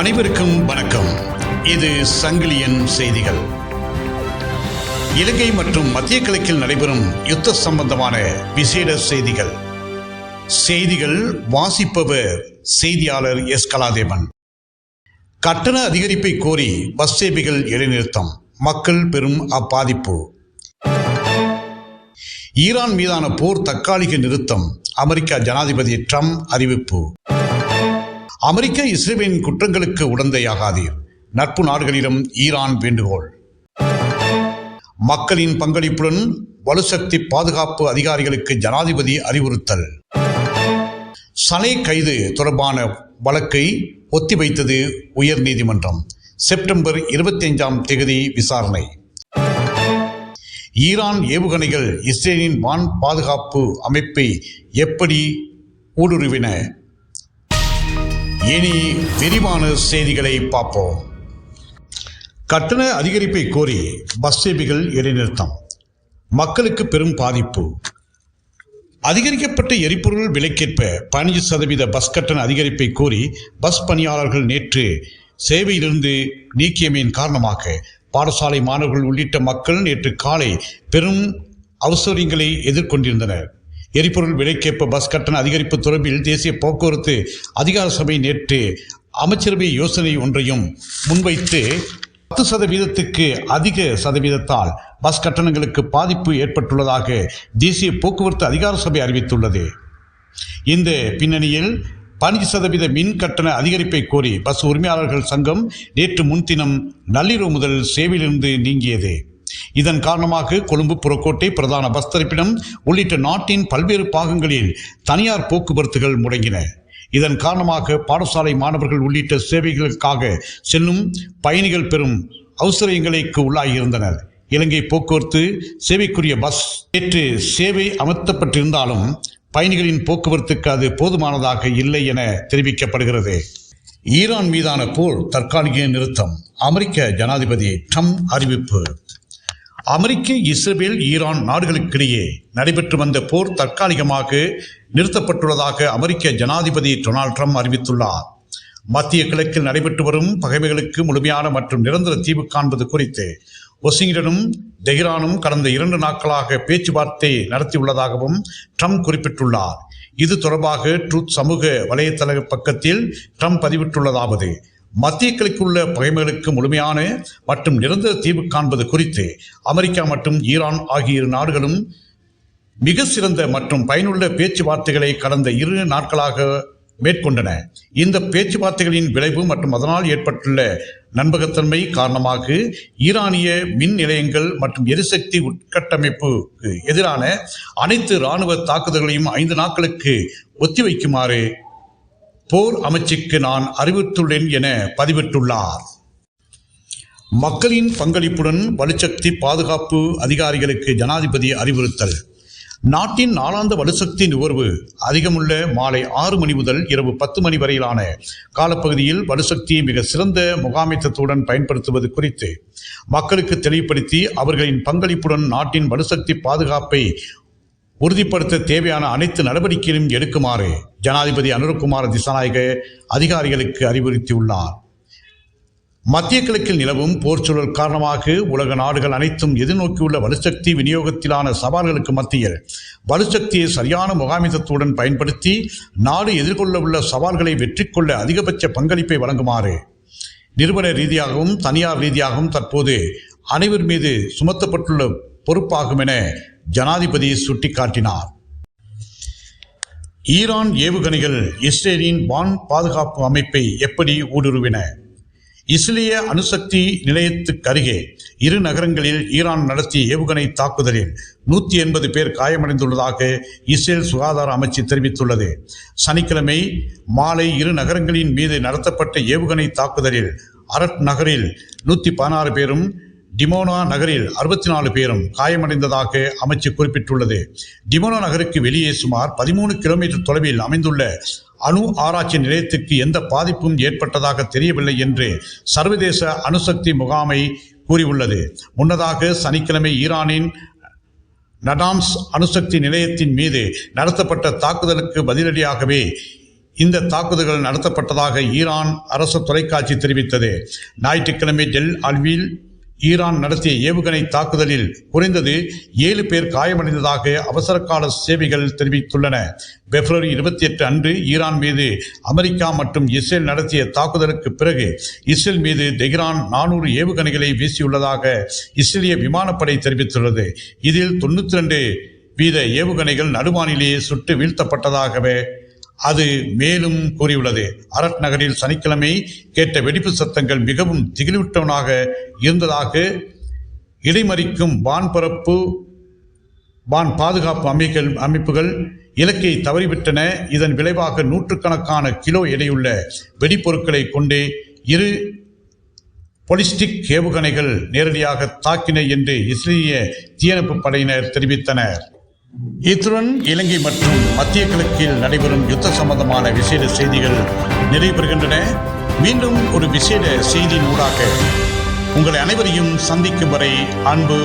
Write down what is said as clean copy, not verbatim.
அனைவருக்கும் வணக்கம். இது சங்கிலியன் செய்திகள். இலங்கை மற்றும் மத்திய கிழக்கில் நடைபெறும் யுத்த சம்பந்தமான விசேட செய்திகள். செய்திகள் வாசிப்பவர் செய்தியாளர் எஸ். கலாதேவன். கட்டண அதிகரிப்பை கோரி பஸ் சேவைகள் இடைநிறுத்தம், மக்கள் பெரும் அப்பாதிப்பு. ஈரான் மீதான போர் தற்காலிக நிறுத்தம், அமெரிக்க ஜனாதிபதி ட்ரம்ப் அறிவிப்பு. அமெரிக்க இஸ்ரேலின் குற்றங்களுக்கு உடந்தையாகாதீர், நட்பு நாடுகளிடம் ஈரான் வேண்டுகோள். மக்களின் பங்களிப்புடன் வலுசக்தி பாதுகாப்பு அதிகாரிகளுக்கு ஜனாதிபதி அறிவுறுத்தல். சலை கைது தொடர்பான வழக்கை ஒத்திவைத்தது உயர் நீதிமன்றம். செப்டம்பர் 25 விசாரணை. ஈரான் ஏவுகணைகள் இஸ்ரேலின் வான் பாதுகாப்பு அமைப்பை எப்படி ஊடுருவின? இனி விரிவான செய்திகளை பார்ப்போம். கட்டண அதிகரிப்பை கோரி பஸ் சேவைகள் இடைநிறுத்தம், மக்களுக்கு பெரும் பாதிப்பு. அதிகரிக்கப்பட்ட எரிபொருள் விலைக்கேற்ப 15% பஸ் கட்டண அதிகரிப்பை கோரி பஸ் பணியாளர்கள் நேற்று சேவையிலிருந்து நீக்கியமையின் காரணமாக பாடசாலை மாணவர்கள் உள்ளிட்ட மக்கள் நேற்று காலை பெரும் அவசரங்களை எதிர்கொண்டிருந்தனர். எரிபொருள் விலைக்கேற்ப பஸ் கட்டண அதிகரிப்பு தொடர்பில் தேசிய போக்குவரத்து அதிகார சபை நேற்று அமைச்சரவை யோசனை ஒன்றையும் முன்வைத்து 10%க்கு அதிக சதவீதத்தால் பஸ் கட்டணங்களுக்கு பாதிப்பு ஏற்பட்டுள்ளதாக தேசிய போக்குவரத்து அதிகார சபை அறிவித்துள்ளது. இந்த பின்னணியில் 15% மின் கட்டண அதிகரிப்பை கோரி பஸ் உரிமையாளர்கள் சங்கம் நேற்று முன்தினம் நள்ளிரவு முதல் சேவையிலிருந்து நீங்கியது. இதன் காரணமாக கொழும்பு, புறக்கோட்டை, பிரதான பஸ் தரிப்பிடம் உள்ளிட்ட நாட்டின் பல்வேறு பாகங்களில் தனியார் போக்குவரத்துகள் முடங்கின. இதன் காரணமாக பாடசாலை மாணவர்கள் உள்ளிட்ட சேவைகளுக்காக செல்லும் பயணிகள் பெரும் அவசரங்களுக்கு உள்ளாகியிருந்தனர். இலங்கை போக்குவரத்து சேவைக்குரிய பஸ் நேற்று சேவை அமர்த்தப்பட்டிருந்தாலும் பயணிகளின் போக்குவரத்துக்கு அது போதுமானதாக இல்லை என தெரிவிக்கப்படுகிறது. ஈரான் மீதான போர் தற்காலிக நிறுத்தம், அமெரிக்க ஜனாதிபதி ட்ரம்ப் அறிவிப்பு. அமெரிக்க, இஸ்ரேல், ஈரான் நாடுகளுக்கிடையே நடைபெற்று வந்த போர் தற்காலிகமாக நிறுத்தப்பட்டுள்ளதாக அமெரிக்க ஜனாதிபதி டொனால்ட் ட்ரம்ப் அறிவித்துள்ளார். மத்திய கிழக்கில் நடைபெற்று வரும் பகைமைகளுக்கு முழுமையான மற்றும் நிரந்தர தீர்வு காண்பது குறித்து வாஷிங்டனும் தெஹ்ரானும் கடந்த 2 நாட்களாக பேச்சுவார்த்தை நடத்தியுள்ளதாகவும் ட்ரம்ப் குறிப்பிட்டுள்ளார். இது தொடர்பாக ட்ரூத் சமூக வலைத்தள பக்கத்தில் ட்ரம்ப் பதிவிட்டுள்ளதாவது: மத்திய கிழக்குள்ள பகைமைகளுக்கு முழுமையான மற்றும் நிரந்தர தீர்வு காண்பது குறித்து அமெரிக்கா மற்றும் ஈரான் ஆகிய 2 நாடுகளும் மிக சிறந்த மற்றும் பயனுள்ள பேச்சுவார்த்தைகளை கடந்த 2 நாட்களாக மேற்கொண்டன. இந்த பேச்சுவார்த்தைகளின் விளைவு மற்றும் அதனால் ஏற்பட்டுள்ள நம்பகத்தன்மை காரணமாக ஈரானிய மின் நிலையங்கள் மற்றும் எரிசக்தி உட்கட்டமைப்புக்கு எதிரான அனைத்து இராணுவ தாக்குதல்களையும் 5 நாட்களுக்கு ஒத்திவைக்குமாறு போர் அமைச்சுக்கு நான் அறிவித்துள்ளேன் என பதிவிட்டுள்ளார். மக்களின் பங்களிப்புடன் வலுசக்தி பாதுகாப்பு அதிகாரிகளுக்கு ஜனாதிபதி அறிவுறுத்தல். நாட்டின் நாளாந்த வலுசக்தி நுகர்வு அதிகமுள்ள மாலை 6 மணி முதல் இரவு 10 மணி வரையிலான காலப்பகுதியில் வலுசக்தியை மிக சிறந்த முகாமைத்துவத்துடன் பயன்படுத்துவது குறித்து மக்களுக்கு தெளிவுபடுத்தி அவர்களின் பங்களிப்புடன் நாட்டின் வலுசக்தி பாதுகாப்பை உறுதிப்படுத்த தேவையான அனைத்து நடவடிக்கைகளையும் எடுக்குமாறு ஜனாதிபதி அனுரகுமார திசாநாயக அதிகாரிகளுக்கு அறிவுறுத்தியுள்ளார். மத்திய கிழக்கில் நிலவும் போர் சூழல் காரணமாக உலக நாடுகள் அனைத்தும் எதிர்நோக்கியுள்ள வலுசக்தி விநியோகத்திலான சவால்களுக்கு மத்தியில் வலுசக்தியை சரியான முகாமித்துவத்துடன் பயன்படுத்தி நாடு எதிர்கொள்ள உள்ள சவால்களை வெற்றி கொள்ள அதிகபட்ச பங்களிப்பை வழங்குமாறு நிறுவன ரீதியாகவும் தனியார் ரீதியாகவும் தற்போது அனைவர் மீது சுமத்தப்பட்டுள்ள பொறுப்பாகும் என ஜனாதிபதி சுட்டிக்காட்டினார். ஈரான் ஏவுகணைகள் இஸ்ரேலின் வான் பாதுகாப்பு அமைப்பை எப்படி ஊடுருவின? இஸ்ரேலிய அணுசக்தி நிலையத்துக்கு அருகே 2 நகரங்களில் ஈரான் நடத்திய ஏவுகணை தாக்குதலில் 180 பேர் காயமடைந்துள்ளதாக இஸ்ரேல் சுகாதார அமைச்சு தெரிவித்துள்ளது. சனிக்கிழமை மாலை 2 நகரங்களின் மீது நடத்தப்பட்ட ஏவுகணை தாக்குதலில் அரட் நகரில் 116 பேரும் டிமோனா நகரில் 64 பேரும் காயமடைந்ததாக அமைச்சு குறிப்பிட்டுள்ளது. டிமோனா நகருக்கு வெளியே சுமார் 13 கிலோமீட்டர் தொலைவில் அமைந்துள்ள அணு ஆராய்ச்சி நிலையத்துக்கு எந்த பாதிப்பும் ஏற்பட்டதாக தெரியவில்லை என்று சர்வதேச அணுசக்தி முகாமை கூறியுள்ளது. முன்னதாக சனிக்கிழமை ஈரானின் நடாம்ஸ் அணுசக்தி நிலையத்தின் மீது நடத்தப்பட்ட தாக்குதலுக்கு பதிலடியாகவே இந்த தாக்குதல்கள் நடத்தப்பட்டதாக ஈரான் அரசு தொலைக்காட்சி தெரிவித்தது. ஞாயிற்றுக்கிழமை டெல் அல்வில் ஈரான் நடத்திய ஏவுகணை தாக்குதலில் குறைந்தது 7 பேர் காயமடைந்ததாக அவசரகால சேவைகள் தெரிவித்துள்ளன. பிப்ரவரி 28 அன்று ஈரான் மீது அமெரிக்கா மற்றும் இஸ்ரேல் நடத்திய தாக்குதலுக்கு பிறகு இஸ்ரேல் மீது தெஹ்ரான் 400 ஏவுகணைகளை வீசியுள்ளதாக இஸ்ரேலிய விமானப்படை தெரிவித்துள்ளது. இதில் 92% ஏவுகணைகள் நடுவானிலேயே சுட்டு வீழ்த்தப்பட்டதாகவே அது மேலும் கூறியுள்ளது. அரட் நகரில் சனிக்கிழமை கேட்ட வெடிப்பு சத்தங்கள் மிகவும் திகிலூட்டவனாக இருந்ததாக இடைமறிக்கும் வான் பாதுகாப்பு அமைப்புகள் இலக்கை தவறிவிட்டன. இதன் விளைவாக நூற்றுக்கணக்கான கிலோ எடையுள்ள வெடிப்பொருட்களை கொண்டே 2 பாலிஸ்டிக் ஏவுகணைகள் நேரடியாக தாக்கின என்று இஸ்ரேலிய தீயணைப்பு படையினர் தெரிவித்தனர். இத்துடன் இலங்கை மற்றும் மத்திய கிழக்கில் நடைபெறும் யுத்த சம்பந்தமான விசேட செய்திகள் நிறைவேறுகின்றன. மீண்டும் ஒரு விசேட செய்தியின் ஊடாக உங்களை அனைவரையும் சந்திக்கும் வரை அன்பு